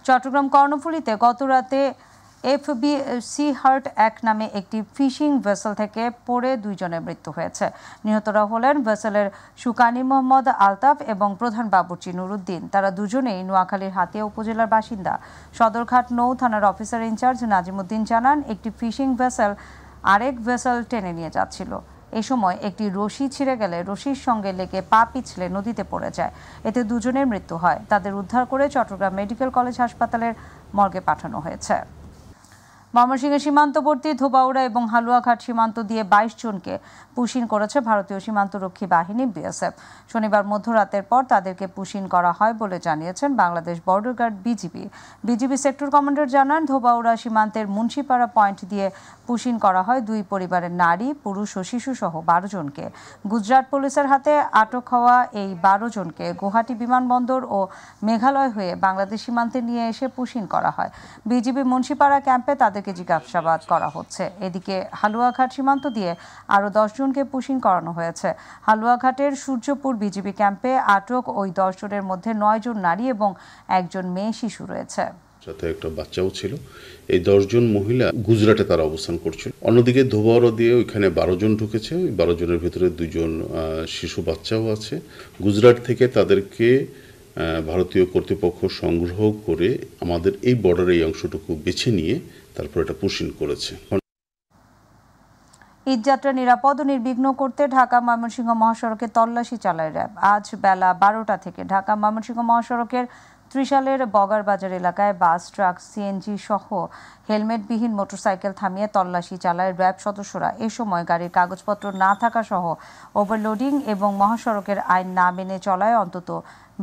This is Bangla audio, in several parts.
চট্টগ্রাম কর্ণফুলীতে গতরাতে এফবিসি হার্ট ১ নামে একটি ফিশিং ভেসেল থেকে পড়ে ২ জনের মৃত্যু হয়েছে। নিহতরা হলেন ভেসেলের সুকানি মোহাম্মদ আলতাফ এবং প্রধান বাবুর্চি নুরুদ্দিন। তারা দুজনেই নোয়াখালীর হাতিয়া উপজেলার বাসিন্দা। সদরঘাট নৌ থানার অফিসার ইনচার্জ নাজিমুদ্দিন জানান, একটি ফিশিং ভেসেল আরেক ভেসেল টেনে নিয়ে যাচ্ছিল। এ সময় একটি রশি ছিঁড়ে গেলে রশির সঙ্গে লেগে পা পিছলে নদীতে পড়ে যায়। এতে দুজনের মৃত্যু হয়। তাদের উদ্ধার করে চট্টগ্রাম মেডিকেল কলেজ হাসপাতালের মর্গে পাঠানো হয়েছে। ময়মনসিংহের সীমান্তবর্তী ধোবাউড়া এবং হালুয়াঘাট সীমান্ত দিয়ে ২২ জনকে পুশিন করেছে ভারতীয় সীমান্তরক্ষী বাহিনী বিএসএফ। শনিবার মধ্যরাতের পর তাদেরকে পুশিন করা হয় বলে জানিয়েছেন Bangladesh border guard BGB sector commander জানান, ধোবাউড়া সীমান্তের মুন্সিপাড়া পয়েন্ট দিয়ে পুশিন করা হয় ২ পরিবারের নারী, পুরুষ ও শিশুসহ ১২ জনকে। গুজরাট পুলিশের হাতে আটক হওয়া এই ১২ জনকে গুয়াহাটি বিমানবন্দর ও মেঘালয় হয়ে বাংলাদেশ সীমান্তে নিয়ে এসে পুশিন করা হয়। বিজিবি মুন্সিপাড়া ক্যাম্পে তাদেরকে জিজ্ঞাসাবাদ করা হচ্ছে। এদিকে হালুয়াঘাট সীমান্ত দিয়ে আরও ১০ জনকে পুশিন করানো হয়েছে। হালুয়াঘাটের সূর্যপুর বিজিবি ক্যাম্পে আটক ওই ১০ জনের মধ্যে ৯ জন নারী এবং ১ জন মেয়ে শিশু রয়েছে। সাথে একটা বাচ্চাও ছিল। এই ১০ জন মহিলা গুজরাটে তারা অবস্থান করছিল। অন্যদিকে ধোবাউড়া দিয়ে ওইখানে ১২ জন ঢুকেছে। ওই ১২ জনের ভিতরে ২ জন শিশু বাচ্চাও আছে। গুজরাট থেকে তাদেরকে ভারতীয় কর্তৃপক্ষ সংগ্রহ করে আমাদের এই বর্ডারের এই অংশটুকু বেছে নিয়ে তারপর এটা পুশিন করেছে। ঈদযাত্রা নিরাপদ ও নির্বিঘ্ন করতে ঢাকা ময়মনসিংহ মহাসড়কে তল্লাশি চালায় র্যাব। আজ বেলা ১২টা থেকে ঢাকা ময়মনসিংহ মহাসড়কের ত্রিশালের বগার বাজার এলাকায় বাস, ট্রাক, সিএনজি সহ হেলমেটবিহীন মোটরসাইকেল থামিয়ে তল্লাশি চালায় র্যাব সদস্যরা। এ সময় গাড়ির কাগজপত্র না থাকা সহ ওভারলোডিং এবং মহাসড়কের আইন না মেনে চলায় অন্তত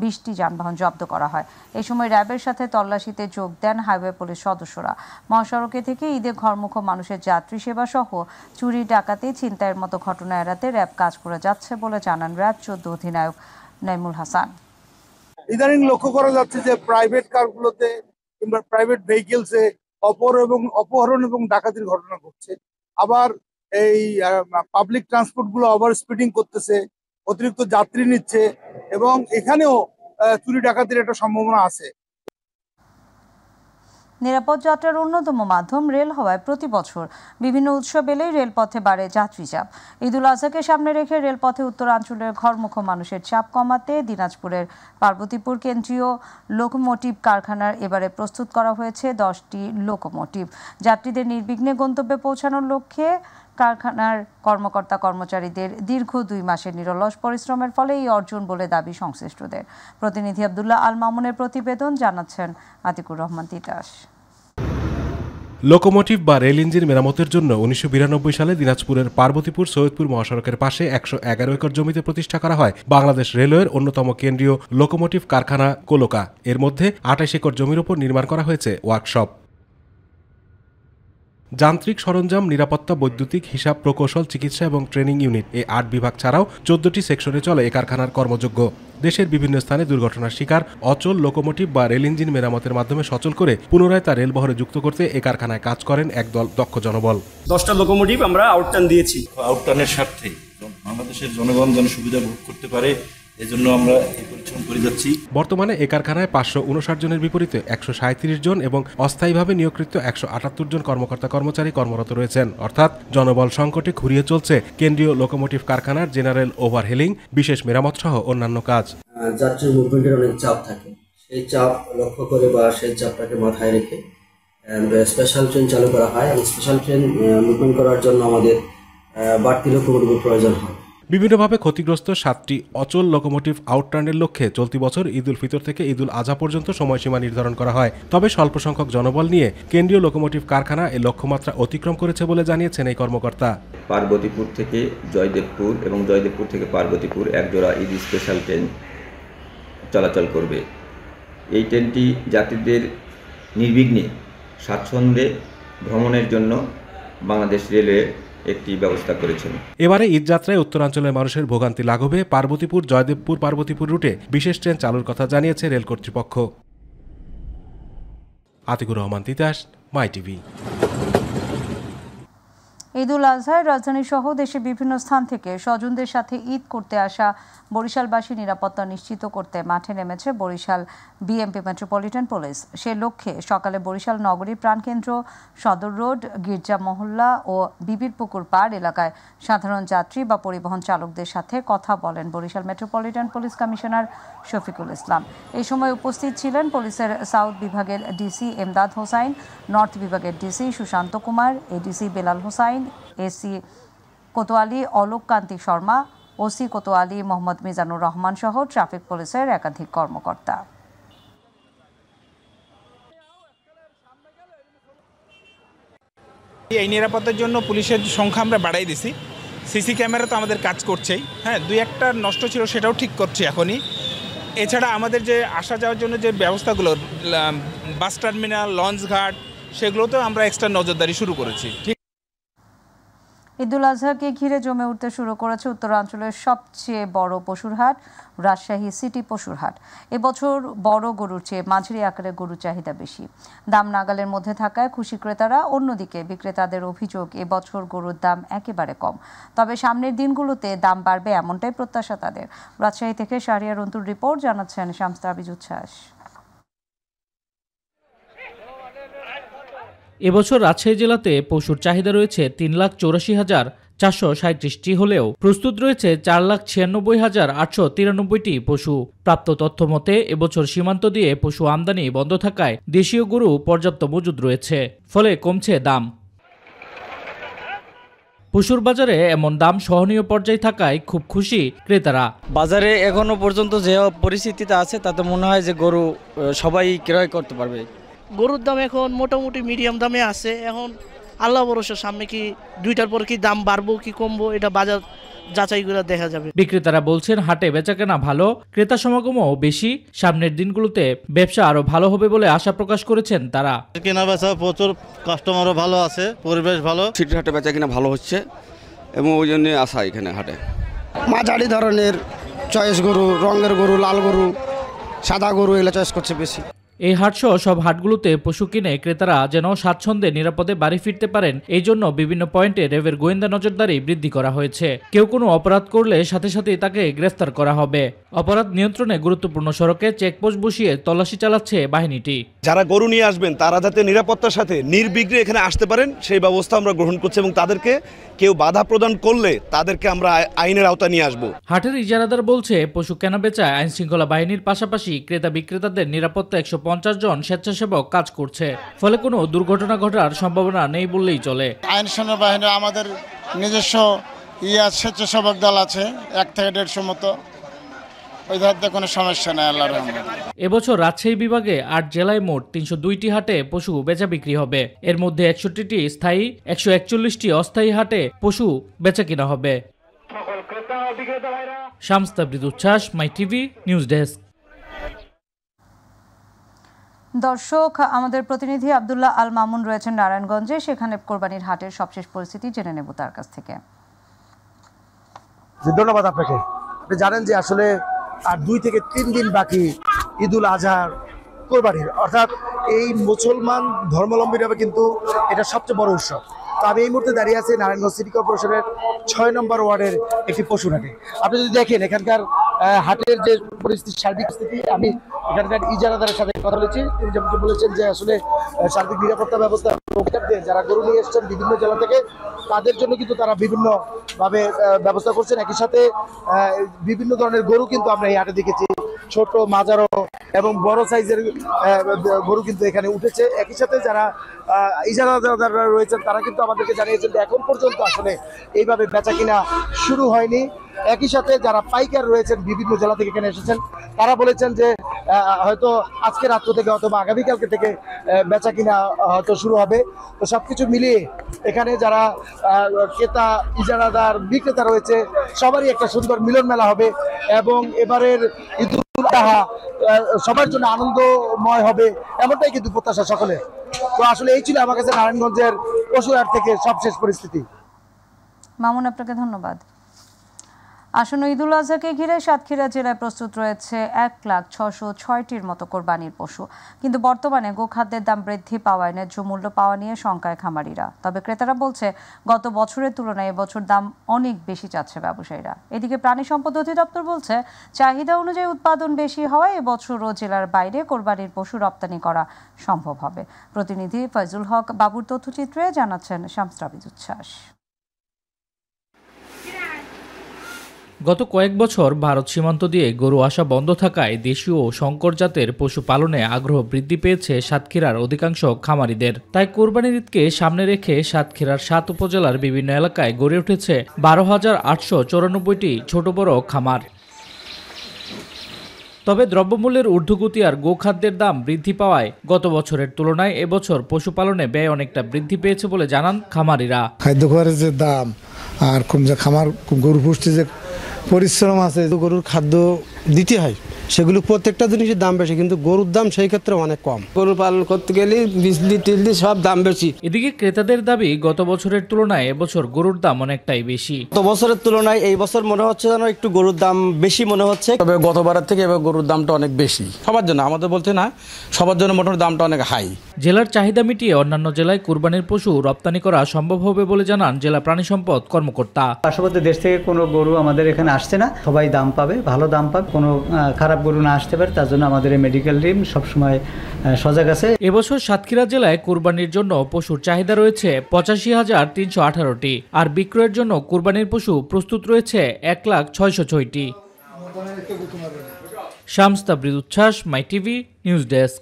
২০টি যানবাহন জব্দ করা হয়। এ সময় র্যাবের সাথে তল্লাশিতে যোগ দেন হাইওয়ে পুলিশ সদস্যরা। মহাসড়কে থেকে ঈদে ঘরমুখো মানুষের যাত্রী সেবা সহ চুরি, ডাকাতি, ছিনতাইয়ের মতো ঘটনা এড়াতে র্যাব কাজ করে যাচ্ছে বলে জানান র্যাব ১৪ অধিনায়ক নাইমুল হাসান। ইদানিং লক্ষ্য করা যাচ্ছে যে প্রাইভেট কারগুলোতে কিংবা প্রাইভেট ভেহিকেলসে অপহরণ এবং ডাকাতির ঘটনা ঘটছে। আবার এই পাবলিক ট্রান্সপোর্টগুলো ওভার স্পিডিং করতেছে, অতিরিক্ত যাত্রী নিচ্ছে এবং এখানেও চুরি ডাকাতির একটা সম্ভাবনা আছে। নিরাপদ যাত্রার অন্যতম মাধ্যম রেল হওয়ায় প্রতি বছর বিভিন্ন উৎসব এলেই রেলপথে বাড়ে যাত্রী চাপ। ঈদুল আজহাকে সামনে রেখে রেলপথে উত্তরাঞ্চলের ঘরমুখো মানুষের চাপ কমাতে দিনাজপুরের পার্বতীপুর কেন্দ্রীয় লোকোমোটিভ কারখানার এবারে প্রস্তুত করা হয়েছে ১০টি লোকোমোটিভ। যাত্রীদের নির্বিঘ্নে গন্তব্যে পৌঁছানোর লক্ষ্যে কারখানার কর্মকর্তা কর্মচারীদের দীর্ঘ ২ মাসের নিরলস পরিশ্রমের ফলে এই অর্জন বলে দাবি সংশ্লিষ্টদের। প্রতিনিধি আব্দুল্লাহ আল মামুনের প্রতিবেদন, জানাচ্ছেন আতিকুর রহমান তিতাস। লোকোমোটিভ বা রেল ইঞ্জিন মেরামতের জন্য ১৯৯২ সালে দিনাজপুরের পার্বতীপুর সৈয়দপুর মহাসড়কের পাশে ১১১ একর জমিতে প্রতিষ্ঠা করা হয় বাংলাদেশ রেলওয়ের অন্যতম কেন্দ্রীয় লোকোমোটিভ কারখানা কোলোকা। এর মধ্যে ২৮ একর জমির উপর নির্মাণ করা হয়েছে ওয়ার্কশপ। যান্ত্রিক সরঞ্জাম, নিরাপত্তা, বৈদ্যুতিক, হিসাব, প্রকৌশল, চিকিৎসা এবং ট্রেনিং ইউনিট, এই ৮ বিভাগ ছাড়াও ১৪টি সেকশনে চলে এ কারখানার কর্মযোগ্য। দেশের বিভিন্ন স্থানে দুর্ঘটনার শিকার অচল লোকোমোটিভ বা রেল ইঞ্জিন মেরামতের মাধ্যমে সচল করে পুনরায় তা রেলবহরে যুক্ত করতে এ কারখানায় কাজ করেন একদল দক্ষ জনবল। ১০টা লোকোমোটিভ আমরা আউটটার্ন দিয়েছি। আউটটার্নের স্বার্থে বাংলাদেশের জনগণ যেন সুবিধা ভোগ করতে পারে, এজন্য আমরা এই পরিশ্রম করে যাচ্ছি। বর্তমানে এ কারখানায় ৫৫৯ জনের বিপরীতে ১৩৭ জন এবং অস্থায়ীভাবে নিয়োগকৃত ১৭৮ জন কর্মকর্তা কর্মচারী কর্মরত রয়েছেন। অর্থাৎ জনবল সংকটে খুঁড়িয়ে চলছে কেন্দ্রীয় লোকোমোটিভ কারখানার জেনারেল ওভারহেলিং, বিশেষ মেরামত সহ অন্যান্য কাজ। যাত্রী মুভমেন্টের অনেক চাপ থাকে, সেই চাপ লক্ষ্য করে বা সেই চাপটাকে মাথায় রেখে স্পেশাল ট্রেন চালু করা হয় এবং স্পেশাল ট্রেন মুভমেন্ট করার জন্য আমাদের বাড়তি লোকোমোটিভের প্রয়োজন হয়। বিভিন্নভাবে ক্ষতিগ্রস্ত ৭টি অচল লোকোমোটিভ আউটটার্নের লক্ষ্যে চলতি বছর ঈদুল ফিতর থেকে ঈদুল আজহা পর্যন্ত সময়সীমা নির্ধারণ করা হয়। তবে স্বল্প সংখ্যক জনবল নিয়ে কেন্দ্রীয় লোকোমোটিভ কারখানা এই লক্ষ্যমাত্রা অতিক্রম করেছে বলে জানিয়েছেন এই কর্মকর্তা। পার্বতীপুর থেকে জয়দেবপুর এবং জয়দেবপুর থেকে পার্বতীপুর একজোড়া ঈদ স্পেশাল ট্রেন চলাচল করবে। এই ট্রেনটি যাত্রীদের নির্বিঘ্নে স্বাচ্ছন্দ্যে ভ্রমণের জন্য বাংলাদেশ রেলওয়ে একটি ব্যবস্থা করেছেন। এবারে ঈদযাত্রায় উত্তরাঞ্চলের মানুষের ভোগান্তি লাঘবে পার্বতীপুর, জয়দেবপুর, পার্বতীপুর রুটে বিশেষ ট্রেন চালুর কথা জানিয়েছে রেল কর্তৃপক্ষ। আতিকুর রহমান তিতাস, মাই টিভি। ঈদুল আজহায় রাজধানী সহ দেশের বিভিন্ন স্থান থেকে স্বজনদের সাথে ঈদ করতে আসা বরিশালবাসী নিরাপত্তা নিশ্চিত করতে মাঠে নেমেছে বরিশাল বিএমপি মেট্রোপলিটন পুলিশ। সে লক্ষ্যে সকালে বরিশাল নগরীর প্রাণকেন্দ্র সদর রোড, গির্জা মহল্লা ও বিবির পুকুর পাড় এলাকায় সাধারণ যাত্রী বা পরিবহন চালকদের সাথে কথা বলেন Barishal metropolitan police commissioner Shafiqul Islam. এই সময় উপস্থিত ছিলেন পুলিশের সাউথ বিভাগের ডিসি এমদাদ হোসাইন, নর্থ বিভাগের DC Sushanta Kumar, ADC Belal Hossain, AC Kotwali Alok Kanti Sharma, OC Kotwali Mohammad Mizanur Rahman সহ ট্রাফিক পুলিশের একাধিক কর্মকর্তা। এই নিরাপত্তার জন্য পুলিশের সংখ্যা আমরা বাড়াই দিছি। সিসি ক্যামেরা তো আমাদের কাজ করছেই, হ্যাঁ, দুই একটা নষ্ট ছিল সেটাও ঠিক করছে এখনই। এছাড়া আমাদের যে আসা যাওয়ার জন্য যে ব্যবস্থাগুলো, বাস টার্মিনাল, লঞ্চ ঘাট, সেগুলোতেও আমরা এক্সট্রা নজরদারি শুরু করেছি। ঈদুল আজহাকে ঘিরে জমে উঠতে শুরু করেছে উত্তরাঞ্চলের সবচেয়ে বড় পশুর হাট, রাজশাহী সিটি পশুর হাট। এবছর বড় গরুর চেয়ে মাঝারি আকারের গরুর চাহিদা বেশি, দাম নাগালের মধ্যে থাকায় খুশি ক্রেতারা। অন্যদিকে বিক্রেতাদের অভিযোগ, এবছর গরুর দাম একেবারে কম, তবে সামনের দিনগুলোতে দাম বাড়বে এমনটাই প্রত্যাশা তাদের। রাজশাহী থেকে শাহরিয়ার অন্তুর রিপোর্ট, জানাচ্ছেন শামস তাবিজ উচ্ছ্বাস। এবছর রাজশাহী জেলাতে পশুর চাহিদা রয়েছে ৩,৮৪,৪৩৭টি হলেও প্রস্তুত রয়েছে 4,96,893টি পশু। প্রাপ্ত তথ্য মতে এবছর সীমান্ত দিয়ে পশু আমদানি বন্ধ থাকায় দেশীয় গরু পর্যাপ্ত মজুদ রয়েছে, ফলে কমছে দাম। পশুর বাজারে এমন দাম সহনীয় পর্যায়ে থাকায় খুব খুশি ক্রেতারা। বাজারে এখনো পর্যন্ত যে পরিস্থিতিতে আছে তাতে মনে হয় যে গরু সবাই ক্রয় করতে পারবে। গরুর দাম এখন মোটামুটি মিডিয়াম দামে আছে। এখন আল্লাহ ভরসা, সামনে কি 2টার পর কি দাম বাড়বো কি কমবো এটা বাজার যাচাই করে দেখা যাবে। বিক্রেতারা বলছেন হাটে বেচাকেনা ভালো, ক্রেতা সমাগমও বেশি। সামনের দিনগুলোতে ব্যবসা আরো ভালো হবে বলে আশা প্রকাশ করেছেন তারা। কেনা বেচা প্রচুর, কাস্টমারও ভালো আছে, পরিবেশ ভালো, সিটি হাটে বেচা কিনা ভালো হচ্ছে এবং ওই জন্য আসা এখানে হাটে। মাঝারি ধরনের চয়েস গরু, রঙের গরু, লাল গরু, সাদা গরু এগুলো চয়েস করছে বেশি। এই হাটসহ সব হাটগুলোতে পশু কিনে ক্রেতারা যেন স্বাচ্ছন্দ্যে নিরাপদে বাড়ি ফিরতে পারেন, এই জন্য বিভিন্ন পয়েন্টে র্যাবের গোয়েন্দা নজরদারি বৃদ্ধি করা হয়েছে। কেউ কোনো অপরাধ করলে সাথে সাথে তাকে গ্রেফতার করা হবে। অপরাধ নিয়ন্ত্রণে গুরুত্বপূর্ণ সড়কে চেকপোস্ট বসিয়ে তল্লাশি চালাচ্ছে বাহিনীটি। যারা গরু নিয়ে আসবেন তারা যাতে নিরাপত্তার সাথে নির্বিঘ্নে এখানে আসতে পারেন সেই ব্যবস্থা আমরা গ্রহণ করছি এবং তাদেরকে কেউ বাধা প্রদান করলে তাদেরকে আমরা আইনের আওতায় নিয়ে আসবো। হাটের ইজারাদার বলছে পশু কেনা বেচায় আইন শৃঙ্খলা বাহিনীর পাশাপাশি ক্রেতা বিক্রেতাদের নিরাপত্তা 150 জন স্বেচ্ছাসেবক কাজ করছে, ফলে কোনো দুর্ঘটনা ঘটার সম্ভাবনা নেই বললেই চলে। আইন শৃঙ্খলা বাহিনী আমাদের নিজস্ব স্বেচ্ছাসেবক দল আছে, 1 থেকে 150 মতো, ওই ধরতে কোনো সমস্যা নেই আল্লাহর রহমতে। এবছর রাজশাহী বিভাগে 8 জেলায় মোট 302টি হাটে পশু বেচা বিক্রি হবে। এর মধ্যে 61টি স্থায়ী, 141টি অস্থায়ী হাটে পশু বেচা কিনা হবে। শামস তাবরিদ উচ্ছ্বাস, মাই টিভি নিউজ ডেস্ক। দর্শক, আমাদের প্রতিনিধি আব্দুল্লাহ আল মামুন রয়েছেন নারায়ণগঞ্জে, সেখানে কোরবানির হাটের সবশেষ পরিস্থিতি জেনে নেব তার কাছ থেকে। ধন্যবাদ আপনাকে। আপনি জানেন যে আসলে আর 2 থেকে 3 দিন বাকি ঈদুল আজহার কোরবানির, অর্থাৎ এই মুসলমান ধর্মাবলম্বীরা কিন্তু এটা সবচেয়ে বড় উৎসব। তো আমি এই মুহূর্তে দাঁড়িয়ে আছি নারায়ণগঞ্জ সিটি কর্পোরেশনের 6 নম্বর ওয়ার্ডের একটি পশুর হাটে। আপনি যদি দেখেন এখানকার হাটের যে পরিস্থিতি, সার্বিক স্থিতি, আমি এখানকার ইজারাদারের সাথে কথা বলেছি। তিনি যেমন বলেছেন যে আসলে সার্বিক নিরাপত্তা ব্যবস্থা, যারা গরু নিয়ে এসছেন বিভিন্ন জেলা থেকে, তাদের জন্য কিন্তু তারা বিভিন্নভাবে ব্যবস্থা করছেন। একই সাথে বিভিন্ন ধরনের গরু কিন্তু আমরা এই হাটে দেখেছি, ছোট, মাঝারো এবং বড় সাইজের গরু কিন্তু এখানে উঠেছে। একই সাথে যারা ইজারাদাররা রয়েছেন তারা কিন্তু আমাদেরকে জানিয়েছেন যে এখন পর্যন্ত আসলে এইভাবে বেচা কিনা শুরু হয়নি। একই সাথে যারা পাইকার রয়েছেন বিভিন্ন জেলা থেকে এখানে এসেছেন তারা বলেছেন যে হয়তো আজকে রাত্র থেকে অথবা আগামীকালকে থেকে বেচা কিনা হয়তো শুরু হবে। তো সবকিছু মিলিয়ে এখানে যারা ক্রেতা, ইজারাদার, বিক্রেতা রয়েছে সবারই একটা সুন্দর মিলন মেলা হবে এবং এবারের ঈদুল আজহা সবার জন্য আনন্দময় হবে, এমনটাই কিন্তু প্রত্যাশা সকলে। তো আসলে এই ছিল আমার কাছে নারায়ণগঞ্জের পশুহাট থেকে সবশেষ পরিস্থিতি। মামুন, আপনাকে ধন্যবাদ। আসন্ন ঈদুল আজহাকে ঘিরে সাতক্ষীরা জেলায় প্রস্তুত রয়েছে 1,606,টির মতো কোরবানির পশু, কিন্তু বর্তমানে গোখাদ্যের দাম বৃদ্ধি পাওয়ায় ন্যায্য মূল্য পাওয়া নিয়ে শঙ্কায় খামারিরা। তবে ক্রেতারা বলছে গত বছরের তুলনায় এবছর দাম অনেক বেশি চাচ্ছে ব্যবসায়ীরা। এদিকে প্রাণী সম্পদ অধিদপ্তর বলছে চাহিদা অনুযায়ী উৎপাদন বেশি হওয়ায় এবছরও জেলার বাইরে কোরবানির পশু রপ্তানি করা সম্ভব হবে। প্রতিনিধি ফয়জুল হক বাবুর তথ্যচিত্রে জানাচ্ছেন শামস উচ্ছ্বাস। গত কয়েক বছর ভারত সীমান্ত দিয়ে গরু আসা বন্ধ থাকায় দেশীয় ও সংকর জাতের পশু পালনে আগ্রহ বৃদ্ধি পেয়েছে সাতক্ষীরার অধিকাংশ খামারিদের। তাই কোরবানির ঈদকে সামনে রেখে সাতক্ষীরার 7 উপজেলার বিভিন্ন এলাকায় গড়ে উঠেছে 12,894টি ছোট বড় খামার। তবে দ্রব্যমূল্যের ঊর্ধ্বগতি আর গোখাদ্যের দাম বৃদ্ধি পাওয়ায় গত বছরের তুলনায় এবছর পশুপালনে ব্যয় অনেকটা বৃদ্ধি পেয়েছে বলে জানান খামারিরা। খাদ্য খাবারের যে দাম আর কোন যে খামার গরু পুষতে যে পরিশ্রম আছে, গরুর খাদ্য দিতে হয়, সেগুলো প্রত্যেকটা জিনিসের দাম বেশি, কিন্তু গরুর দাম সেই ক্ষেত্রে অনেক কম। গরু পালন করতে গেলে বিজলি টিজলি সব দাম বেশি। এদিকে ক্রেতাদের দাবি গত বছরের তুলনায় এবছর গরুর দাম অনেকটাই বেশি। গত বছরের তুলনায় এই বছর মনে হচ্ছে যেন একটু গরুর দাম বেশি মনে হচ্ছে। তবে গতবারের থেকে এবার গরুর দামটা অনেক বেশি সবার জন্য, আমাদের বলতে না, সবার জন্য মোটামুটি দামটা অনেক হাই। জেলার চাহিদা মিটিয়ে অন্যান্য জেলায় কুরবানির পশু রপ্তানি করা সম্ভব হবে বলে জানান জেলা প্রাণী সম্পদ কর্মকর্তা। পার্শ্ববর্তী দেশ থেকে কোনো গরু আমাদের এখানে আসছে না, সবাই দাম পাবে, ভালো দাম পাবে, কোনো খারাপ গরু না আসতে পারে, তার জন্য আমাদের এই মেডিকেল টিম সবসময় সজাগ আছে। এবছর সাতক্ষীরা জেলায় কুরবানির জন্য পশুর চাহিদা রয়েছে 85,318টি, আর বিক্রয়ের জন্য কুরবানির পশু প্রস্তুত রয়েছে 1,06,006টি। শামস উচ্ছ্বাস, মাই টিভি নিউজ ডেস্ক।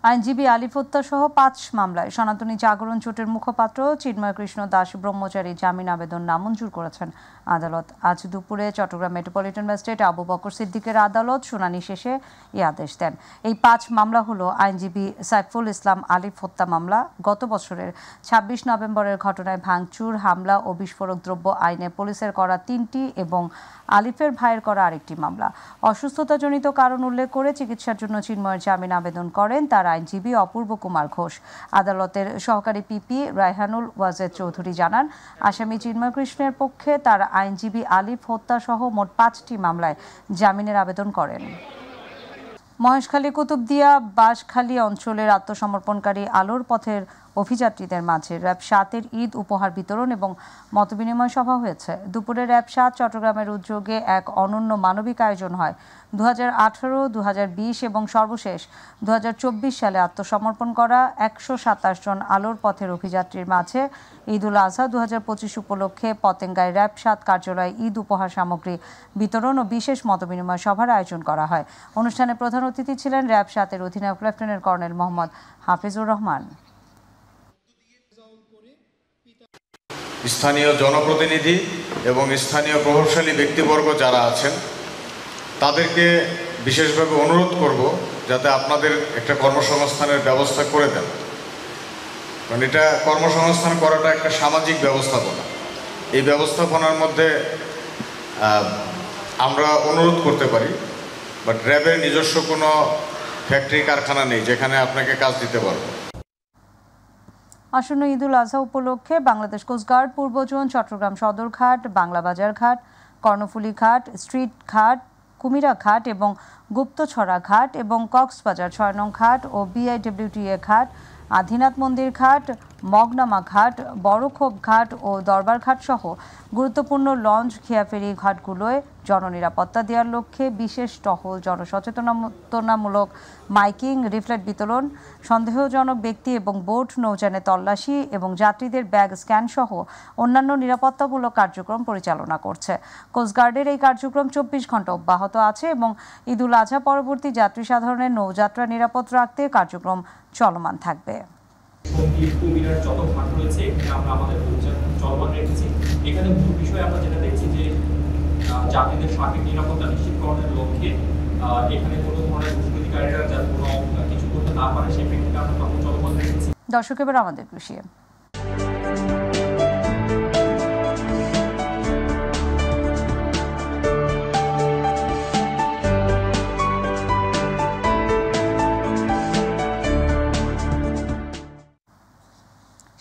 আইনজীবী আলিফ হত্যা সহ 5 মামলায় সনাতনী জাগরণ জোটের মুখপাত্র চিন্ময় কৃষ্ণ দাস ব্রহ্মচারী জামিন আবেদন নামঞ্জুর করেছেন আদালত। আজ দুপুরে চট্টগ্রাম মেট্রোপলিটন ম্যাজিস্ট্রেট আবু বকর সিদ্দিকের আদালত শুনানি শেষে এই আদেশ দেন। এই 5 মামলা হলো আইনজীবী সাইফুল ইসলাম আলিফ হত্যা মামলা, গত বছরের 26 নভেম্বরের ঘটনায় ভাঙচুর, হামলা ও বিস্ফোরক দ্রব্য আইনে পুলিশের করা 3টি এবং আলিফের ভাইয়ের করা আরেকটি মামলা। অসুস্থতাজনিত কারণ উল্লেখ করে চিকিৎসার জন্য চিন্ময়ের জামিন আবেদন করেন তার আইনজীবী অপূর্ব কুমার ঘোষ। আদালতের সহকারী পিপি রায়হানুল ওয়াজেদ চৌধুরী জানান, আসামি চিন্ময় কৃষ্ণের পক্ষে তার আইনজীবী আলিফ হত্যা সহ মোট 5টি মামলায় জামিনের আবেদন করেন। মহেশখালী কুতুবদিয়া বাঁশখালী অঞ্চলের আত্মসমর্পণকারী আলোর পথের অভিযাত্রীদের মাঝে র্যাব 7-এর ঈদ উপহার বিতরণ এবং মতবিনিময় সভা হয়েছে। দুপুরে র্যাব 7 চট্টগ্রামের উদ্যোগে এক অনন্য মানবিক আয়োজন হয়। 2018, 2020 এবং সর্বশেষ 2024 সালে আত্মসমর্পণ করা 127 জন আলোর পথের অভিযাত্রীর মাঝে ঈদুল আজহা 2025 উপলক্ষে পতেঙ্গায় র্যাব 7 কার্যালয়ে ঈদ উপহার সামগ্রী বিতরণ ও বিশেষ মতবিনিময় সভার আয়োজন করা হয়। অনুষ্ঠানে প্রধান অতিথি ছিলেন র্যাব 7-এর অধিনায়ক লেফটেন্যান্ট কর্নেল মোহাম্মদ হাফিজুর রহমান। স্থানীয় জনপ্রতিনিধি এবং স্থানীয় প্রভাবশালী ব্যক্তিবর্গ যারা আছেন তাদেরকে বিশেষভাবে অনুরোধ করব যাতে আপনাদের একটা কর্মসংস্থানের ব্যবস্থা করে দেন, কারণ এটা কর্মসংস্থান করাটা একটা সামাজিক ব্যবস্থাপনা। এই ব্যবস্থাপনার মধ্যে আমরা অনুরোধ করতে পারি, বাট র্যাবের নিজস্ব কোনো ফ্যাক্টরি কারখানা নেই যেখানে আপনাকে কাজ দিতে পারবো। আসন্ন ঈদুল আজহা উপলক্ষে বাংলাদেশ কোস্টগার্ড পূর্ব জোন চট্টগ্রাম সদর ঘাট, বাংলা বাজার ঘাট, কর্ণফুলী ঘাট, স্ট্রিট ঘাট, কুমিরা ঘাট এবং গুপ্তছড়া ঘাট এবং কক্সবাজার 6 নং ঘাট ও BIWTA ঘাট, আধিনাথ মন্দির ঘাট, মগনামা ঘাট, বড়খোপ ঘাট ও দরবার ঘাট সহ গুরুত্বপূর্ণ লঞ্চ খেয়াফেরি ঘাটগুলোয় জননিরাপত্তা দেওয়ার লক্ষ্যে বিশেষ টহল, জনসচেতনতামূলক মাইকিং, লিফলেট বিতরণ, সন্দেহজনক ব্যক্তি এবং বোট নৌযানে তল্লাশি এবং যাত্রীদের ব্যাগ স্ক্যান সহ অন্যান্য নিরাপত্তামূলক কার্যক্রম পরিচালনা করছে। কোস্টগার্ডের এই কার্যক্রম 24 ঘন্টা অব্যাহত আছে এবং ঈদুল আজহা পরবর্তী যাত্রী সাধারণের নৌযাত্রা নিরাপদ রাখতে কার্যক্রম চলমান থাকবে। যত ঘাট রয়েছে এখানে আমরা আমাদের চলমান রেখেছি। এখানে মূল বিষয় আমরা যেটা দেখছি যে যাত্রীদের সার্বিক নিরাপত্তা নিশ্চিতকরণের লক্ষ্যে এখানে কোনো ধরনের দুষ্কৃতিকারীরা যাতে কোনো কিছু করতে না পারে সেই প্রেক্ষিতে আমরা তখন চলমান রেখেছি। দর্শক, এবার আমাদের কৃষি।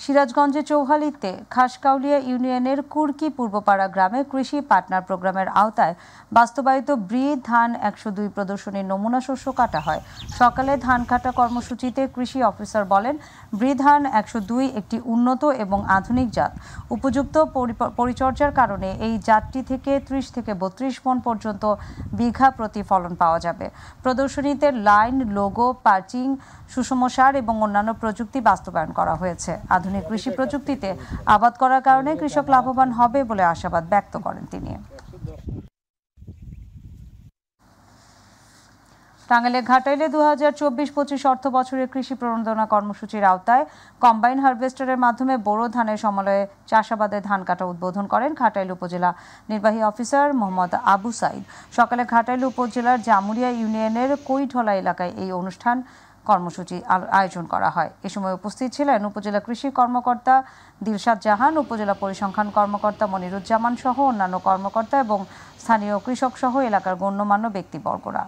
সিরাজগঞ্জের চৌহালিতে খাসকাউলিয়া ইউনিয়নের কুরকি পূর্বপাড়া গ্রামে কৃষি পার্টনার প্রোগ্রামের আওতায় বাস্তবায়িত ব্রি ধান 102 প্রদর্শনীর নমুনা শস্য কাটা হয়। সকালে ধান কাটা কর্মসূচিতে কৃষি অফিসার বলেন, ব্রি ধান 102 একটি উন্নত এবং আধুনিক জাত। উপযুক্ত পরিচর্যার কারণে এই জাতটি থেকে 30 থেকে 32 মণ পর্যন্ত বিঘা প্রতি ফলন পাওয়া যাবে। প্রদর্শনীতে লাইন, লোগো, পার্চিং, সুষম সার এবং অন্যান্য প্রযুক্তি বাস্তবায়ন করা হয়েছে। আধুনিক কৃষি প্রযুক্তিতে আবাদ করার কারণে কৃষক লাভবান হবে বলে আশাবাদ ব্যক্ত করেন তিনি। টাঙ্গাইলের ঘাটাইলে 2024-25 অর্থ বছরের কৃষি প্রণোদনা কর্মসূচির আওতায় কম্বাইন হারভেস্টারের মাধ্যমে বোরো ধানের সমলয়ে চাষাবাদে ধান কাটা উদ্বোধন করেন ঘাটাইল উপজেলা নির্বাহী অফিসার মোহাম্মদ আবু সাইদ। সকালে ঘাটাইল উপজেলার জামুরিয়া ইউনিয়নের কৈঢলা এলাকায় এই অনুষ্ঠান কর্মসূচি আয়োজন করা হয়। এ সময় উপস্থিত ছিলেন উপজেলা কৃষি কর্মকর্তা দিলশাদ জাহান, উপজেলা পরিসংখ্যান কর্মকর্তা মনিরুজ্জামান সহ অন্যান্য কর্মকর্তা এবং স্থানীয় কৃষক সহ এলাকার গণ্যমান্য ব্যক্তিবর্গরা।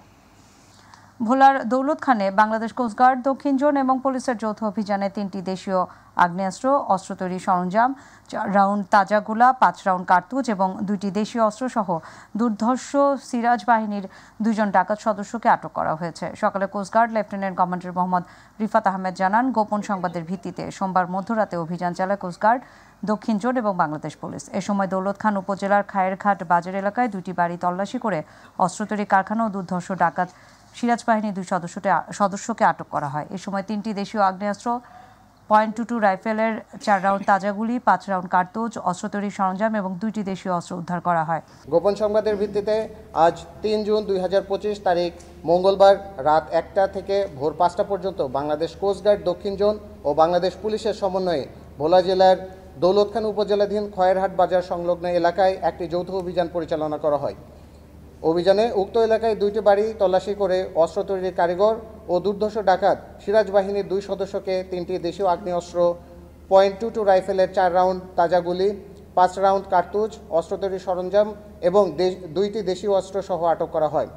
ভোলার দৌলতখানে বাংলাদেশ কোস্টগার্ড দক্ষিণ জোন এবং পুলিশের যৌথ অভিযানে 3টি দেশীয় আগ্নেয়াস্ত্র, অস্ত্র তৈরি সরঞ্জাম, 4 রাউন্ড তাজা গোলা, 5 রাউন্ড কার্তুজ এবং 2টি দেশীয় অস্ত্র সহ দুর্ধর্ষ সিরাজ বাহিনীর 2 জন ডাকাত সদস্যকে আটক করা হয়েছে। সকালে coastguard lieutenant commander Mohammad Rifat Ahmed জানান, গোপন সংবাদের ভিত্তিতে সোমবার মধ্যরাতে অভিযান চালায় কোস্টগার্ড দক্ষিণ জোন এবং বাংলাদেশ পুলিশ। এ সময় দৌলতখান উপজেলার খায়েরঘাট বাজার এলাকায় 2টি বাড়ি তল্লাশি করে অস্ত্র তৈরি কারখানা ও দুর্ধর্ষ ডাকাত সিরাজ বাহিনীর 2 সদস্যকে আটক করা হয়। এ সময় 3টি দেশীয় আগ্নেয়াস্ত্র, .22 রাইফেলের 4 রাউন্ড তাজাগুলি, 5 রাউন্ড কার্তুজ, অস্ত্র তৈরির সরঞ্জাম এবং 2টি দেশীয় অস্ত্র উদ্ধার করা হয়। গোপন সংবাদের ভিত্তিতে আজ 3 জুন 2025 তারিখ মঙ্গলবার রাত 1টা থেকে ভোর 5টা পর্যন্ত বাংলাদেশ কোস্টগার্ড দক্ষিণ জোন ও বাংলাদেশ পুলিশের সমন্বয়ে ভোলা জেলার দৌলতখান উপজেলাধীন খয়েরহাট বাজার সংলগ্ন এলাকায় একটি যৌথ অভিযান পরিচালনা করা হয়। অভিযানে উক্ত এলাকায় 2টি বাড়ি তল্লাশি করে অস্ত্র তৈরির কারিগর ও দুর্ধর্ষ ডাকাত সিরাজ বাহিনীর 2 সদস্যকে 3টি দেশীয় আগ্নেয়াস্ত্র, .22 রাইফেলের 4 রাউন্ড তাজা গুলি, 5 রাউন্ড কার্তুজ, অস্ত্র তৈরির সরঞ্জাম এবং 2টি দেশীয় অস্ত্র সহ আটক করা হয়।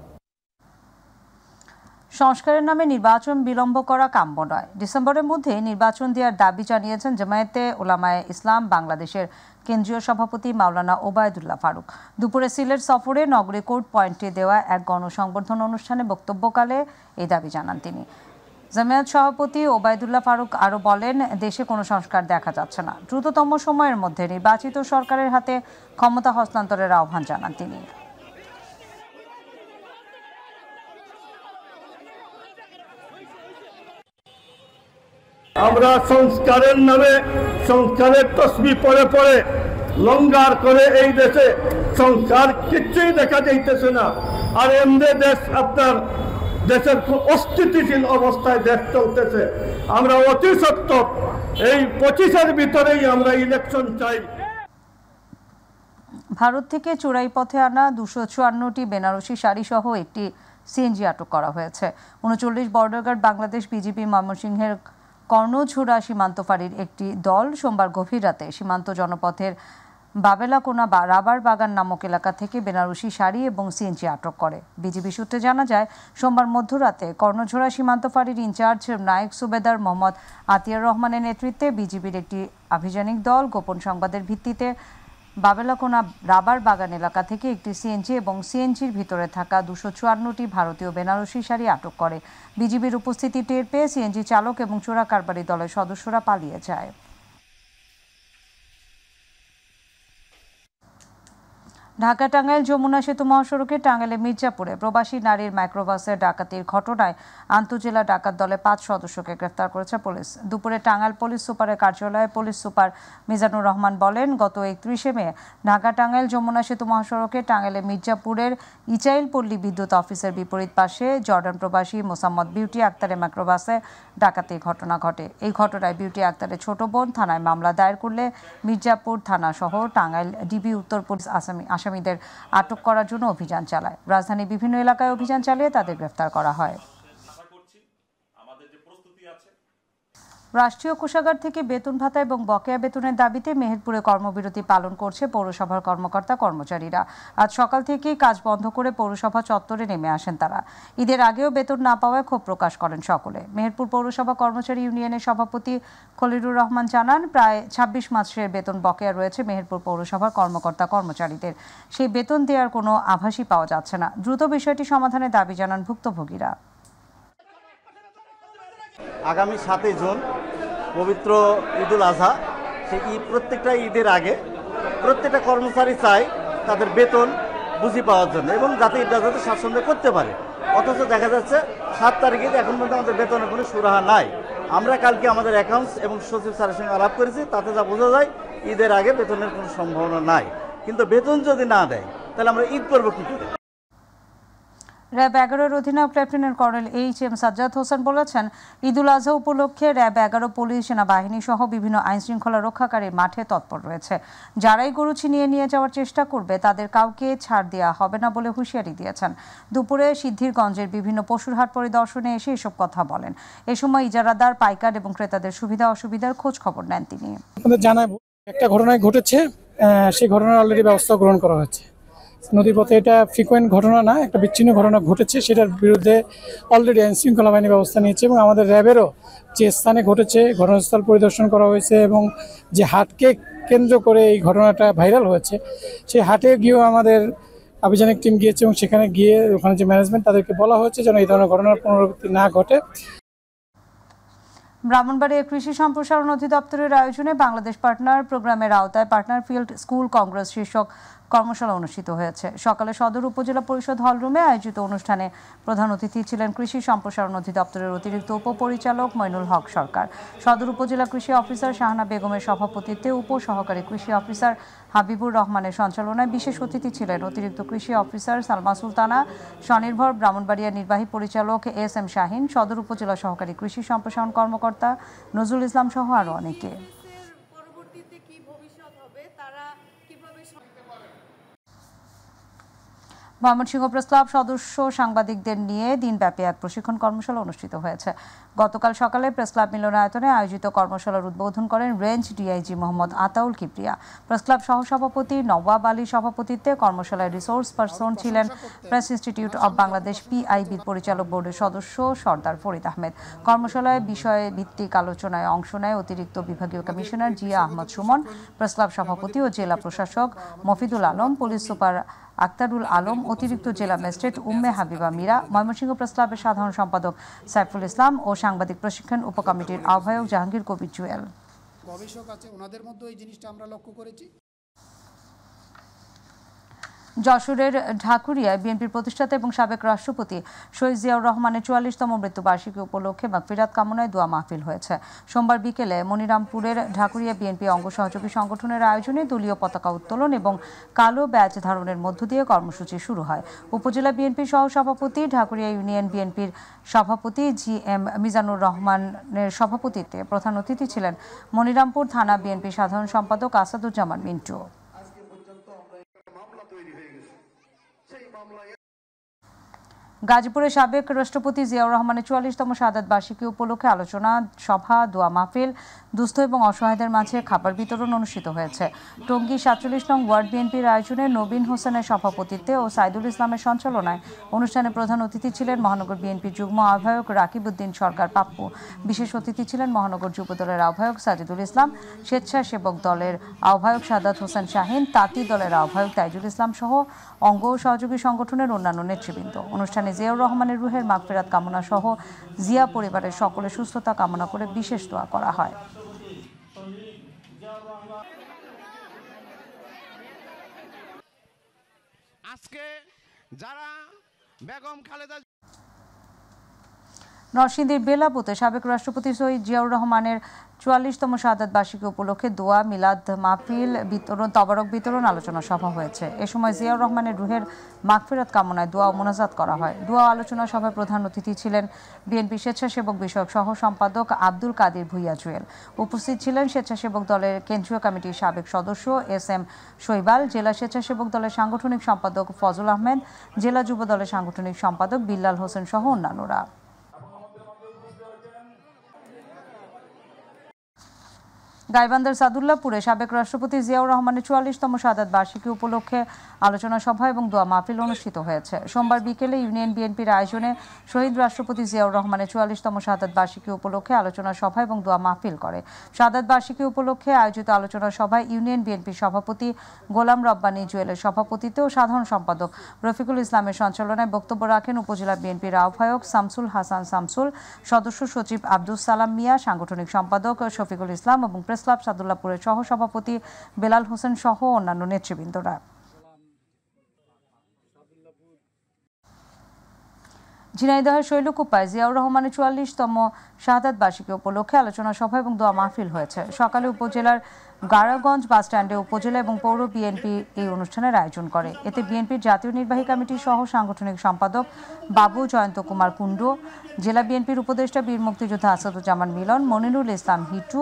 সংস্কারের নামে নির্বাচন বিলম্ব করা কাম্য নয়। ডিসেম্বরের মধ্যে নির্বাচন দেওয়ার দাবি জানিয়েছেন জামায়াতে উলামায়ে ইসলাম বাংলাদেশের কেন্দ্রীয় সভাপতি মাওলানা ওবায়দুল্লাহ ফারুক। দুপুরে সিলেট সফরে নগরী কোর্ট পয়েন্টে দেওয়া এক গণসংবর্ধনা অনুষ্ঠানে বক্তব্যকালে এই দাবি জানান তিনি। জামায়াত সভাপতি ওবায়দুল্লাহ ফারুক আরও বলেন, দেশে কোনো সংস্কার দেখা যাচ্ছে না। দ্রুততম সময়ের মধ্যে নির্বাচিত সরকারের হাতে ক্ষমতা হস্তান্তরের আহ্বান জানান তিনি। আমরা সংস্কারের নামে সংস্কারের তসবিহ পড়ে পড়ে লঙ্গার করে এই দেশে সংস্কার কিচ্ছুই দেখা যাইতেছে না। আর এমনি দেশ আপনার দেশের অস্থিতিশীল অবস্থায় দেশ চলতেছে। আমরা অতি সত্ত্বর এই 25-এর ভিতরেই আমরা ইলেকশন চাই। ভারত থেকে চোরাই পথে আনা 254টি বেনারসি শাড়ি সহ একটি সিএনজি আটক করা হয়েছে। 39 বর্ডার গার্ড বাংলাদেশ বিজিবি ময়মনসিংহের কর্ণঝোড়া সীমান্ত ফাঁড়ির একটি দল সোমবার গভীর রাতে সীমান্ত জনপথের বাবেলাকোনা রাবার বাগান নামক এলাকা থেকে বেনারসি শাড়ি এবং সিএনজি আটক করে। বিজিবি সূত্রে জানা যায়, সোমবার মধ্যরাতে কর্ণঝোড়া সীমান্ত ফাঁড়ির ইনচার্জ নায়েক সুবেদার মোহাম্মদ আতিয়ার রহমানের নেতৃত্বে বিজিবির একটি আভিযানিক দল গোপন সংবাদের ভিত্তিতে বাবেলাকোনা রাবার বাগান এলাকা থেকে একটি সিএনজি এবং সিএনজির ভিতরে থাকা 254টি ভারতীয় বেনারসি শাড়ি আটক করে। বিজিবির উপস্থিতি টের পেয়ে সিএনজি চালক এবং চোরা কারবারি দলের সদস্যরা পালিয়ে যায়। ঢাকা টাঙ্গাইল যমুনা সেতু মহাসড়কে টাঙ্গাইলে মির্জাপুরে প্রবাসী নারীর মাইক্রোবাসের ডাকাতির ঘটনায় আন্তঃজেলা ডাকাত দলে 5 সদস্যকে গ্রেফতার করেছে পুলিশ। দুপুরে টাঙ্গাইল পুলিশ সুপারের কার্যালয়ে পুলিশ সুপার মিজানুর রহমান বলেন, গত 31 মে ঢাকা টাঙ্গাইল যমুনা সেতু মহাসড়কে টাঙ্গাইলে মির্জাপুরের ইচাইলপল্লী বিদ্যুৎ অফিসের বিপরীত পাশে জর্ডান প্রবাসী মোসাম্মদ বিউটি আক্তারের মাইক্রোবাসে ডাকাতির ঘটনা ঘটে। এই ঘটনায় বিউটি আক্তারের ছোট বোন থানায় মামলা দায়ের করলে মির্জাপুর থানা সহ টাঙ্গাইল ডিবি উত্তর পুলিশ আসামিদের আটক করার জন্য অভিযান চালায়। রাজধানীর বিভিন্ন এলাকায় অভিযান চালিয়ে তাদের গ্রেফতার করা হয়। রাষ্ট্রীয় কোষাগার থেকে বেতন ভাতা এবং বকেয়া বেতনের দাবিতে মেহেরপুরে কর্মবিরতি পালন করছে পৌরসভার কর্মকর্তা কর্মচারীরা। আজ সকাল থেকেই কাজ বন্ধ করে পৌরসভা চত্বরে নেমে আসেন তারা। ঈদের আগেও বেতন না পাওয়ায় ক্ষোভ প্রকাশ করেন সকলে। মেহেরপুর পৌরসভা কর্মচারী ইউনিয়নের সভাপতি খলিলুর রহমান জানান, প্রায় ২৬ মাসের বেতন বকেয়া রয়েছে মেহেরপুর পৌরসভার কর্মকর্তা কর্মচারীদের। সেই বেতন দেওয়ার কোনো আভাসই পাওয়া যাচ্ছে না। দ্রুত বিষয়টি সমাধানের দাবি জানান ভুক্তভোগীরা। আগামী 7 জুন পবিত্র ঈদুল আজহা, সেই প্রত্যেকটা ঈদের আগে প্রত্যেকটা কর্মচারী চায় তাদের বেতন বুঝি পাওয়ার জন্য এবং যাতে ঈদটা যাতে স্বাচ্ছন্দ্যে করতে পারে। অথচ দেখা যাচ্ছে 7 তারিখে এখন পর্যন্ত আমাদের বেতনের কোনো সুরাহা নাই। আমরা কালকে আমাদের অ্যাকাউন্টস এবং সচিব স্যারের সঙ্গে আলাপ করেছি, তাতে যা বোঝা যায় ঈদের আগে বেতনের কোনো সম্ভাবনা নাই। কিন্তু বেতন যদি না দেয় তাহলে আমরা ঈদ করবো কী করে? র্যাব 11-এর অধিনায়ক lieutenant colonel HM. Sajjad Hossain বলেছেন, ঈদুল আজহা উপলক্ষে র্যাব 11 পুলিশ, সেনাবাহিনী সহ বিভিন্ন আইনশৃঙ্খলা রক্ষাকারী মাঠে তৎপর রয়েছে। যারাই গরু ছিনিয়ে নিয়ে যাওয়ার চেষ্টা করবে তাদের কাউকে ছাড় দেওয়া হবে না বলে হুঁশিয়ারি দিয়েছেন। দুপুরে সিদ্ধিরগঞ্জের বিভিন্ন পশুর হাট পরিদর্শনে এসে এসব কথা বলেন। এ সময় ইজারাদার, পাইকার এবং ক্রেতাদের সুবিধা অসুবিধার খোঁজ খবর নেন তিনি। আপনাদের জানাবো, একটা ঘটনা ঘটেছে, সেই ঘটনার অলরেডি ব্যবস্থা গ্রহণ করা হয়েছে। নদীপথে এটা ফ্রিকোয়েন্ট ঘটনা না, একটা বিচ্ছিন্ন ঘটনা ঘটেছে, সেটার বিরুদ্ধে অলরেডি আইনশৃঙ্খলা বাহিনী ব্যবস্থা নিয়েছে এবং আমাদের র্যাবেরও যে স্থানে ঘটেছে ঘটনাস্থল পরিদর্শন করা হয়েছে এবং যে হাটকে কেন্দ্র করে এই ঘটনাটা ভাইরাল হয়েছে, সেই হাটে গিয়েও আমাদের আভিযানিক টিম গিয়েছে এবং সেখানে গিয়ে ওখানে যে ম্যানেজমেন্ট তাদেরকে বলা হয়েছে যেন এই ধরনের ঘটনার পুনরাবৃত্তি না ঘটে। ব্রাহ্মণবাড়িয়া কৃষি সম্প্রসারণ অধিদপ্তরের আয়োজনে বাংলাদেশ পার্টনার প্রোগ্রামের আওতায় পার্টনার ফিল্ড স্কুল কংগ্রেস শীর্ষক কর্মশালা অনুষ্ঠিত হয়েছে। সকালে সদর উপজেলা পরিষদ হলরুমে আয়োজিত অনুষ্ঠানে প্রধান অতিথি ছিলেন কৃষি সম্প্রসারণ অধিদপ্তরের অতিরিক্ত উপপরিচালক মইনুল হক সরকার। সদর উপজেলা কৃষি অফিসার শাহানা বেগমের সভাপতিত্বে উপসহকারী কৃষি অফিসার হাবিবুর রহমানের সঞ্চালনায় বিশেষ অতিথি ছিলেন অতিরিক্ত কৃষি অফিসার সালমা সুলতানা, স্বনির্ভর ব্রাহ্মণবাড়িয়া নির্বাহী পরিচালক এস.এম. শাহিন, সদর উপজেলা সহকারী কৃষি সম্প্রসারণ কর্মকর্তা নজরুল ইসলাম সহ আরও অনেকে। ময়মনসিংহ প্রেস ক্লাব সদস্য সাংবাদিকদের নিয়ে দিনব্যাপী এক প্রশিক্ষণ কর্মশালা অনুষ্ঠিত হয়েছে। গতকাল সকালে প্রেস ক্লাব মিলনায়তনে আয়োজিত কর্মশালার উদ্বোধন করেন range DIG Mohammad Ataul Kibria. Press club সহসভাপতি নওয়াব আলীর সভাপতিত্বে কর্মশালায় রিসোর্স পারসন ছিলেন প্রেস ইনস্টিটিউট অব বাংলাদেশ পিআইবির পরিচালক বোর্ডের সদস্য সর্দার ফরিদ আহমেদ। কর্মশালায় বিষয় ভিত্তিক আলোচনায় অংশ নেয় অতিরিক্ত বিভাগীয় commissioner Zia Ahmad Sumon, press club সভাপতি ও জেলা প্রশাসক মফিদুল আলম, পুলিশ সুপার আক্তারুল আলম, অতিরিক্ত জেলা ম্যাজিস্ট্রেট উম্মে হাবিবা মীরা, ময়মনসিংহ প্রেস ক্লাবের সাধারণ সম্পাদক সাইফুল ইসলাম ও সাংবাদিক প্রশিক্ষণ উপকমিটির আহ্বায়ক জাহাঙ্গীর কবির জুয়েল। গবেষক আছে, ওনাদের মধ্যে এই জিনিসটা আমরা লক্ষ্য করেছি। যশোরের ঢাকুরিয়ায় বিএনপির প্রতিষ্ঠাতা এবং সাবেক রাষ্ট্রপতি শহীদ জিয়াউর রহমানের ৪৪তম মৃত্যুবার্ষিকী উপলক্ষে মাগফিরাত কামনায় দোয়া মাহফিল হয়েছে। সোমবার বিকেলে মনিরামপুরের ঢাকুরিয়া বিএনপি অঙ্গ সহযোগী সংগঠনের আয়োজনে দলীয় পতাকা উত্তোলন এবং কালো ব্যাজ ধারণের মধ্য দিয়ে কর্মসূচি শুরু হয়। উপজেলা বিএনপির সহসভাপতি, ঢাকুরিয়া ইউনিয়ন বিএনপির সভাপতি জি.এম. মিজানুর রহমানের সভাপতিত্বে প্রধান অতিথি ছিলেন মনিরামপুর থানা বিএনপি সাধারণ সম্পাদক আসাদুজ্জামান মিন্টু। গাজীপুরের সাবেক রাষ্ট্রপতি জিয়াউর রহমানের ৪৪তম শাহাদাত বার্ষিকী উপলক্ষে আলোচনা সভা, দোয়া মাহফিল, দুস্থ এবং অসহায়দের মাঝে খাবার বিতরণ অনুষ্ঠিত হয়েছে। টঙ্গী ৪৭ নং ওয়ার্ড বিএনপির আয়োজনে নবীন হোসেনের সভাপতিত্বে ও সাইদুল ইসলামের সঞ্চালনায় অনুষ্ঠানে প্রধান অতিথি ছিলেন মহানগর বিএনপির যুগ্ম আহ্বায়ক রাকিবউদ্দিন সরকার পাপ্পু। বিশেষ অতিথি ছিলেন মহানগর যুব দলের আহ্বায়ক সাজিদুল ইসলাম, স্বেচ্ছাসেবক দলের আহ্বায়ক সাদাত হোসেন শাহিন, তাঁতি দলের আহ্বায়ক তাইজুল ইসলাম সহ অঙ্গ ও সহযোগী সংগঠনের অন্যান্য নেতৃবৃন্দ। অনুষ্ঠানে জিয়াউর রহমানের রুহের মাগফিরাত কামনা সহ জিয়া পরিবারের সকলের সুস্থতা কামনা করে বিশেষ দোয়া করা হয়। আজকে যারা বেগম খালেদা নরসিংদীর বেলাপুতে সাবেক রাষ্ট্রপতি শহীদ জিয়াউর রহমানের ৪৪তম শাহাদাত বার্ষিকী উপলক্ষে দোয়া, মিলাদ মাহফিল বিতরণ, তবারক বিতরণ, আলোচনা সভা হয়েছে। এ সময় জিয়াউর রহমানের রুহের মাগফিরাত কামনায় দোয়া ও মোনাজাত করা হয়। দোয়া আলোচনা সভায় প্রধান অতিথি ছিলেন বিএনপি স্বেচ্ছাসেবক বিষয়ক সহ সম্পাদক আব্দুল কাদির ভুইয়া জুয়েল। উপস্থিত ছিলেন স্বেচ্ছাসেবক দলের কেন্দ্রীয় কমিটির সাবেক সদস্য এস.এম. শৈবাল, জেলা স্বেচ্ছাসেবক দলের সাংগঠনিক সম্পাদক ফজল আহমেদ, জেলা যুব দলের সাংগঠনিক সম্পাদক বিল্লাল হোসেন সহ অন্যান্যরা। গাইবান্ধার সাদুল্লাপুরে সাবেক রাষ্ট্রপতি জিয়াউর রহমানের ৪৪তম শাহাদাত বার্ষিকী উপলক্ষে আলোচনা সভা এবং দোয়া মাহফিল অনুষ্ঠিত হয়েছে। সোমবার বিকেলে ইউনিয়ন বিএনপির আয়োজনে শহীদ রাষ্ট্রপতি জিয়াউর রহমানের ৪৪তম শাহাদাত বার্ষিকী উপলক্ষে আলোচনা সভা এবং দোয়া মাহফিল করে। শাহাদাত বার্ষিকী উপলক্ষে আয়োজিত আলোচনা সভায় ইউনিয়ন বিএনপির সভাপতি গোলাম রব্বানী জুয়েলের সভাপতিত্বে ও সাধারণ সম্পাদক রফিকুল ইসলামের সঞ্চালনায় বক্তব্য রাখেন উপজেলা বিএনপির আহ্বায়ক শামসুল হাসান শামসুল, সদস্য সচিব আব্দুস সালাম মিয়া, সাংগঠনিক সম্পাদক শফিকুল ইসলাম এবং প্রেস ক্লাব সাদুল্লাপুরের সহ সভাপতি বেলাল হোসেন সহ অন্যান্য নেতৃবৃন্দরা। ঝিনাইদহের শৈলকুপায় জিয়াউর রহমানের ৪৪তম শাহাদাত বার্ষিকী উপলক্ষে আলোচনা সভা এবং দোয়া মাহফিল হয়েছে। সকালে উপজেলার গাড়াগঞ্জ বাসস্ট্যান্ডে উপজেলা এবং পৌর বিএনপি এই অনুষ্ঠানের আয়োজন করে। এতে বিএনপির জাতীয় নির্বাহী কমিটির সহ সাংগঠনিক সম্পাদক বাবু জয়ন্ত কুমার কুণ্ডু, জেলা বিএনপির উপদেষ্টা বীর মুক্তিযোদ্ধা আসাদুজ্জামান মিলন, মনিরুল ইসলাম হিটু,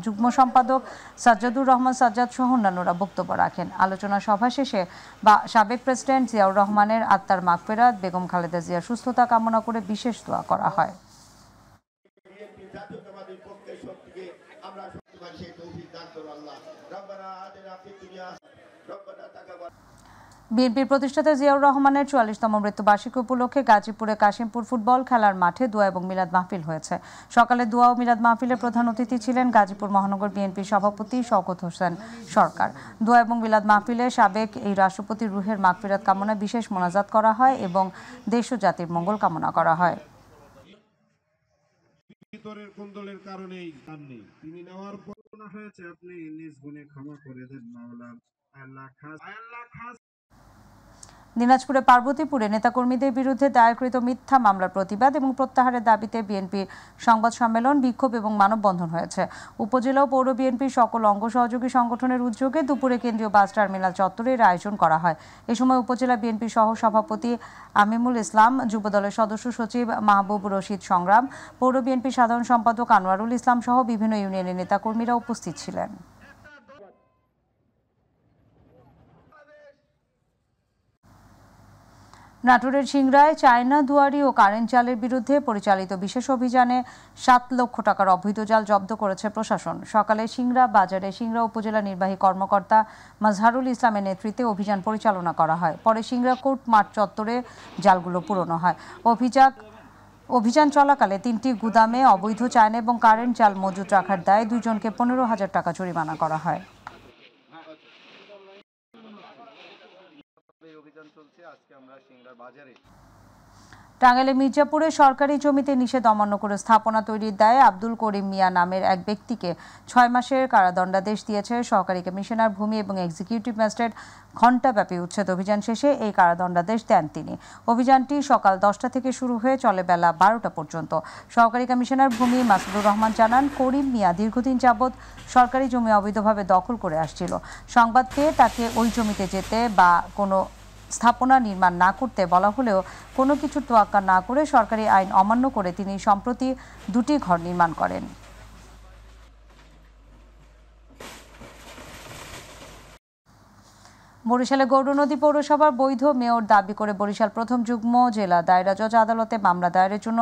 যুগ্ম সম্পাদক সাজ্জাদুর রহমান সাজ্জাদ সহ অন্যান্যরা বক্তব্য রাখেন। আলোচনা সভা শেষে সাবেক প্রেসিডেন্ট জিয়াউর রহমানের আত্মার মাগফিরাত, বেগম খালেদা জিয়ার সুস্থতা কামনা করে বিশেষ দোয়া করা হয়। বিএনপির প্রতিষ্ঠাতা জিয়াউর রহমানের ৪৪তম মৃত্যুবার্ষিকী উপলক্ষে গাজীপুরে কাশিমপুর ফুটবল খেলার মাঠে দোয়া এবং মিলাদ মাহফিল হয়েছে। সকালে দোয়া ও মিলাদ মাহফিলের প্রধান অতিথি ছিলেন গাজীপুর মহানগর বিএনপির সভাপতি শওকত হোসেন সরকার। দোয়া এবং মিলাদ মাহফিলে সাবেক এই রাষ্ট্রপতির রুহের মাগফিরাত কামনায় বিশেষ মোনাজাত করা হয় এবং দেশ ও জাতির মঙ্গল কামনা করা হয়। ভিতরের কোন্দলের কারণেই কান্নি তিনি নেওয়ার পর হয়েছে আপনি নিজ গুণে ক্ষমা করে দেন মাওলা। আল্লাহ খাস দিনাজপুরে পার্বতীপুরে নেতাকর্মীদের বিরুদ্ধে দায়েরকৃত মিথ্যা মামলার প্রতিবাদ এবং প্রত্যাহারের দাবিতে বিএনপির সংবাদ সম্মেলন, বিক্ষোভ এবং মানববন্ধন হয়েছে। উপজেলা ও পৌর বিএনপির সকল অঙ্গ সহযোগী সংগঠনের উদ্যোগে দুপুরে কেন্দ্রীয় বাস টার্মিনাল চত্বরে এর আয়োজন করা হয়। এ সময় উপজেলা বিএনপির সহ সভাপতি আমিমুল ইসলাম, যুবদলের সদস্য সচিব মাহবুব রশিদ সংগ্রাম, পৌর বিএনপির সাধারণ সম্পাদক আনোয়ারুল ইসলাম সহ বিভিন্ন ইউনিয়নের নেতাকর্মীরা উপস্থিত ছিলেন। নাটোরের সিংড়ায় চায়না দুয়ারি ও কারেন্ট জালের বিরুদ্ধে পরিচালিত বিশেষ অভিযানে ৭ লক্ষ টাকার অবৈধ জাল জব্দ করেছে প্রশাসন। সকালে সিংড়া বাজারে সিংড়া উপজেলা নির্বাহী কর্মকর্তা মাজহারুল ইসলামের নেতৃত্বে অভিযান পরিচালনা করা হয়। পরে সিংড়া কোর্ট মাঠ চত্বরে জালগুলো পুরনো হয়। অভিযান চলাকালে ৩টি গুদামে অবৈধ চায়না এবং কারেন্ট জাল মজুত রাখার দায়ে ২ জনকে ১৫,০০০ টাকা জরিমানা করা হয়। টাঙ্গাইলের মির্জাপুরে সরকারি জমিতে নিষেধ অমান্য করে স্থাপনা তৈরির দায়ে আব্দুল করিম মিয়া নামের এক ব্যক্তিকে ৬ মাসের কারাদণ্ডাদেশ দিয়েছে সহকারী কমিশনার ভূমি এবং এক্সিকিউটিভ ম্যাজিস্ট্রেট। ঘণ্টাব্যাপী উচ্ছেদ অভিযান শেষে এই কারাদণ্ডাদেশ দেন তিনি। অভিযানটি সকাল ১০টা থেকে শুরু হয়ে চলে বেলা ১২টা পর্যন্ত। সহকারী কমিশনার ভূমি মাসুদুর রহমান জানান, করিম মিয়া দীর্ঘদিন যাবৎ সরকারি জমি অবৈধভাবে দখল করে আসছিল। সংবাদ পেয়ে তাকে ওই জমিতে যেতে বা কোনো স্থাপনা নির্মাণ না করতে বলা হলেও কোনো কিছু তোয়াক্কা না করে সরকারি আইন অমান্য করে তিনি সম্প্রতি ২টি ঘর নির্মাণ করেন। বরিশালে গৌরনদী পৌরসভার বৈধ মেয়র দাবি করে বরিশাল প্রথম যুগ্ম জেলা দায়রা জজ আদালতে মামলা দায়েরের জন্য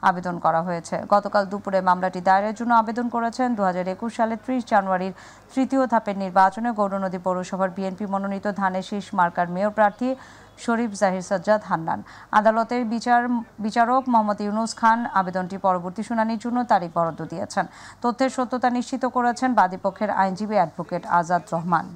আবেদন করা হয়েছে। গতকাল দুপুরে মামলাটি দায়েরের জন্য আবেদন করেছেন ২০২১ সালের ৩০ জানুয়ারির তৃতীয় ধাপের নির্বাচনে গৌরনদী পৌরসভার বিএনপি মনোনীত ধানের শীষ মার্কার মেয়র প্রার্থী শরীফ জাহির সাজ্জাদ হান্নান। আদালতের বিচারক মোহাম্মদ ইউনুস খান আবেদনটি পরবর্তী শুনানির জন্য তারিখ বরাদ্দ দিয়েছেন। তথ্যের সত্যতা নিশ্চিত করেছেন বাদীপক্ষের আইনজীবী অ্যাডভোকেট আজাদ রহমান।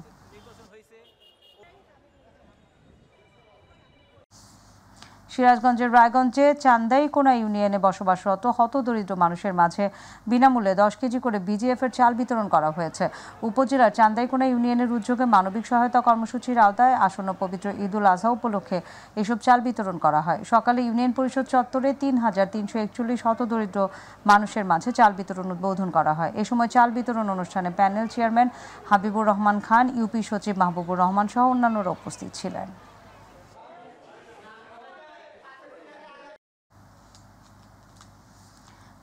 সিরাজগঞ্জের রায়গঞ্জে চান্দাইকোনা ইউনিয়নে বসবাসরত হতদরিদ্র মানুষের মাঝে বিনামূল্যে ১০ কেজি করে বিজিএফের চাল বিতরণ করা হয়েছে। উপজেলার চান্দাইকোনা ইউনিয়নের উদ্যোগে মানবিক সহায়তা কর্মসূচির আওতায় আসন্ন পবিত্র ঈদুল আজহা উপলক্ষে এসব চাল বিতরণ করা হয়। সকালে ইউনিয়ন পরিষদ চত্বরে ৩,৩৪১ হতদরিদ্র মানুষের মাঝে চাল বিতরণ উদ্বোধন করা হয়। এ সময় চাল বিতরণ অনুষ্ঠানে panel chairman Habibur Rahman Khan, UP সচিব মাহবুবুর রহমান সহ অন্যান্যরা উপস্থিত ছিলেন।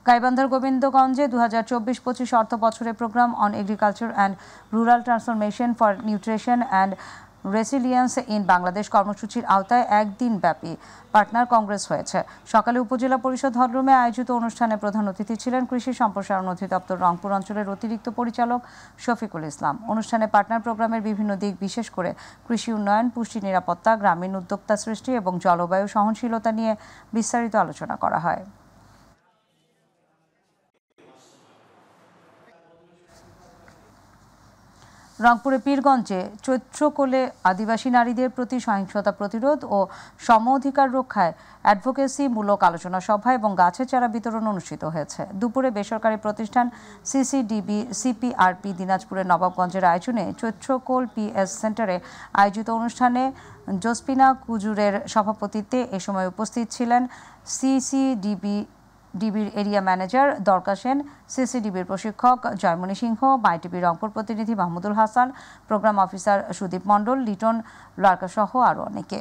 গাইবান্ধার গোবিন্দগঞ্জে ২০২৪-২৫ অর্থ বছরের programme on agriculture and rural transformation for nutrition and resilience in Bangladesh কর্মসূচির আওতায় একদিন ব্যাপী পার্টনার কংগ্রেস হয়েছে। সকালে উপজেলা পরিষদ হলরুমে আয়োজিত অনুষ্ঠানে প্রধান অতিথি ছিলেন কৃষি সম্প্রসারণ অধিদপ্তর রংপুর অঞ্চলের অতিরিক্ত পরিচালক শফিকুল ইসলাম। অনুষ্ঠানে পার্টনার প্রোগ্রামের বিভিন্ন দিক, বিশেষ করে কৃষি উন্নয়ন, পুষ্টি, নিরাপত্তা, গ্রামীণ উদ্যোক্তা সৃষ্টি এবং জলবায়ু সহনশীলতা নিয়ে বিস্তারিত আলোচনা করা হয়। রংপুরের পীরগঞ্জে চৈত্রকোলে আদিবাসী নারীদের প্রতি সহিংসতা প্রতিরোধ ও সম অধিকার রক্ষায় অ্যাডভোকেসিমূলক আলোচনা সভা এবং গাছের চারা বিতরণ অনুষ্ঠিত হয়েছে। দুপুরে বেসরকারি প্রতিষ্ঠান সিপিআরপি দিনাজপুরের নবাবগঞ্জের আয়োজনে চৈত্রকোল পিএস সেন্টারে আয়োজিত অনুষ্ঠানে জোসপিনা কুজুরের সভাপতিত্বে এ সময় উপস্থিত ছিলেন ডিবির এরিয়া ম্যানেজার দরকা সেন, সিসিডিবির প্রশিক্ষক জয়মণি সিংহ, মাইটিভি রংপুর প্রতিনিধি মাহমুদুল হাসান, প্রোগ্রাম অফিসার সুদীপ মণ্ডল, লিটন লার্কা সহ আরও অনেকে।